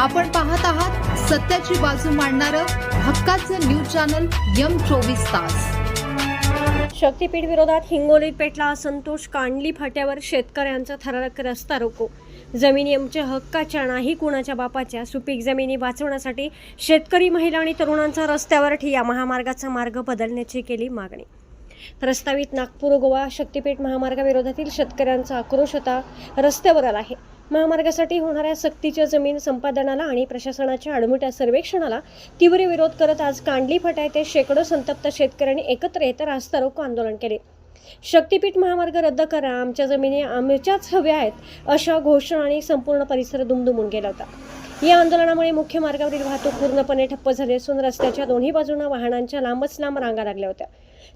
आपण पाहत आहात सत्याची बाजू मांडणारं हक्काचं न्यूज चॅनल M24 तास। शक्तीपीठ विरोधात हिंगोलीत पेटला असंतोष। कांडली फाट्यावर शेतकऱ्यांचा थरारक रस्ता रोको। जमिनी आमच्या हक्काच्या नाही कुणाच्या बापाच्या। सुपीक जमिनी वाचवण्यासाठी शेतकरी, महिला आणि तरुणांचा रस्त्यावर ठिय्या। महामार्गाचा मार्ग बदलण्याची केली मागणी। प्रस्तावित नागपूर गोवा शक्तीपीठ महामार्गाविरोधातील शेतकऱ्यांचा आक्रोश आता रस्त्यावर आला आहे। महामार्गासाठी होणाऱ्या सक्तीच्या जमीन संपादनाला आणि प्रशासनाच्या आडमुठ्या सर्वेक्षणाला तीव्र विरोध करत आज कांडली फाटा येथे शेकडो संतप्त शेतकऱ्यांनी एकत्र येत रास्ता रोको आंदोलन केले। शक्तीपीठ महामार्ग रद्द करा, आमच्या जमिनी आमच्याच हव्या आहेत अशा घोषणांनी संपूर्ण परिसर दुमदुमून गेला होता। या आंदोलनामुळे मुख्य मार्गावरील वाहतूक पूर्णपणे ठप्प झाली असून रस्त्याच्या दोन्ही बाजूंना वाहनांच्या लांबच लांब रांगा लागल्या होत्या।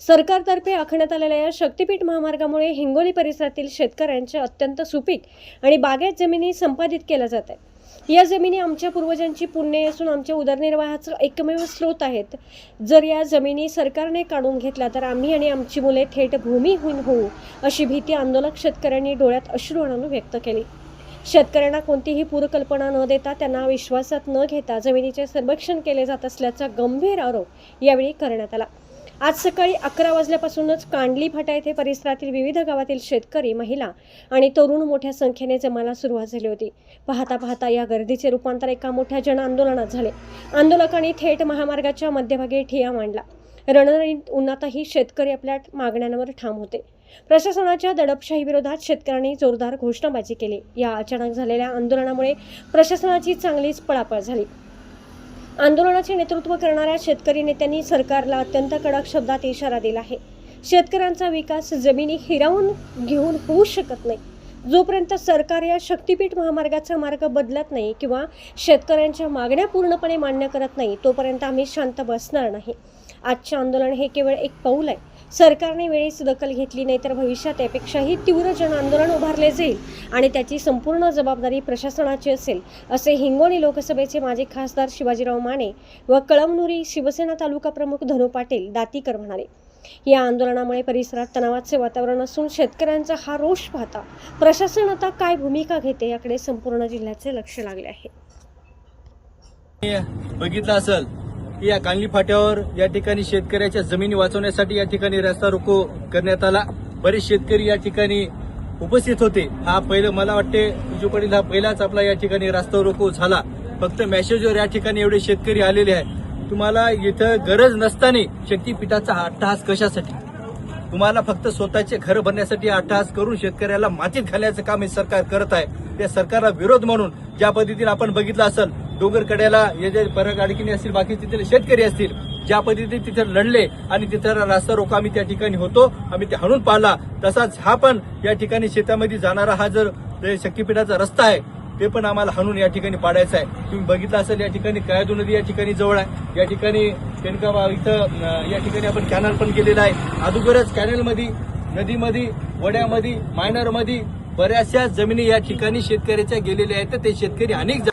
सरकारतर्फे आखण्यात आलेल्या या शक्तीपीठ महामार्गामुळे हिंगोली परिसरातील शेतकऱ्यांच्या अत्यंत सुपीक आणि बागायत जमिनी संपादित केल्या जात आहेत। या जमिनी आमच्या पूर्वजांची पुण्य असून आमच्या उदरनिर्वाहाचा एकमेव स्रोत आहेत। जर या जमिनी सरकारने काढून घेतल्या तर आम्ही आणि आमची मुले थेट भूमिहीन होऊ अशी भीती आंदोलक शेतकऱ्यांनी डोळ्यात अश्रू आणून व्यक्त केली। शेतकऱ्यांना कोणतीही पूर्वकल्पना न देता, त्यांना विश्वासात न घेता जमिनीचे सर्वेक्षण केले जात असल्याचा गंभीर आरोप यावेळी करण्यात आला। आज सकाळी 11 वाजल्यापासूनच कांडली फाटा येथे परिसरातील विविध गावातील शेतकरी, महिला आणि तरुण मोठ्या संख्येने जमायला सुरुवात झाली होती। पाहता पाहता या गर्दीचे रूपांतर एका मोठ्या जन आंदोलनात झाले। आंदोलकांनी थेट महामार्गाच्या मध्यभागी ठिय्या मांडला। रणरणीत उन्हातही शेतकरी आपल्या मागण्यांवर ठाम होते। प्रशासनाच्या दडपशाही विरोधात शेतकऱ्यांनी जोरदार घोषणाबाजी केली। या अचानक झालेल्या आंदोलनामुळे प्रशासनाची चांगलीच पळापळ झाली। आंदोलनाचे नेतृत्व करणाऱ्या शेतकरी नेत्यांनी सरकारला अत्यंत कडक शब्दात इशारा दिला आहे। शेतकऱ्यांचा विकास जमिनी हिरावून घेऊन होऊ शकत नाही। जोपर्यंत सरकार या शक्तीपीठ महामार्गाचा मार्ग बदलत नाही किंवा शेतकऱ्यांच्या मागण्या पूर्णपणे मान्य करत नाही, तोपर्यंत आम्ही शांत बसणार नाही। आजचे आंदोलन हे केवळ एक पाऊल आहे। सरकारने वेळीच दखल घेतली नाही तर भविष्यात यापेक्षाही तीव्र जन आंदोलन उभारले जाईल आणि त्याची संपूर्ण जबाबदारी प्रशासनाची असेल, असे हिंगोली लोकसभेचे माजी खासदार शिवाजीराव माने व कळमनुरी शिवसेना तालुका प्रमुख धनु पाटील दातीकर म्हणाले। या आंदोलनामुळे परिसरात तणावाचे वातावरण असून शेतकऱ्यांचा हा रोष पाहता प्रशासन आता काय भूमिका घेते याकडे संपूर्ण जिल्ह्याचे लक्ष लागले आहे। बघितलं असेल की या कांडली फाट्यावर या ठिकाणी शेतकऱ्याच्या जमिनी वाचवण्यासाठी या ठिकाणी रस्ता रोको करण्यात आला। बरेच शेतकरी या ठिकाणी उपस्थित होते। हा पहिलं मला वाटते तुझ्या पडील हा पहिलाच आपला या ठिकाणी रस्ता रोको झाला। फक्त मेसेजवर या ठिकाणी एवढे शेतकरी आलेले आहेत। तुम्हाला इथं गरज नसताना शक्तीपीठाचा हा अट्टहास कशासाठी? तुम्हाला फक्त स्वतःचे घर भरण्यासाठी अट्टहास करून शेतकऱ्याला मातीत घालण्याचं काम हे सरकार करत आहे। त्या सरकारला विरोध म्हणून ज्या पद्धतीने आपण बघितलं असेल, डोंगरकड्याला हे जे परक अडकिणी असतील, बाकी तिथले शेतकरी असतील, ज्या पद्धतीने तिथे लढले आणि तिथे रस्ता रोको आम्ही त्या ठिकाणी होतो, आम्ही ते हाणून पाडला। तसाच हा पण या ठिकाणी शेतामध्ये जाणारा हा जर शक्तीपीठाचा रस्ता आहे ते पण आम्हाला हाणून या ठिकाणी पाडायचा आहे। तुम्ही बघितलं असेल या ठिकाणी कयादू नदी या ठिकाणी जवळ आहे। या ठिकाणी तेनका इथं या ठिकाणी आपण कॅनल पण केलेला आहे। अगोदरच कॅनलमध्ये, नदीमध्ये, वड्यामध्ये, मायनरमध्ये बऱ्याचशा जमिनी या ठिकाणी शेतकऱ्याच्या गेलेल्या आहेत। ते शेतकरी अनेक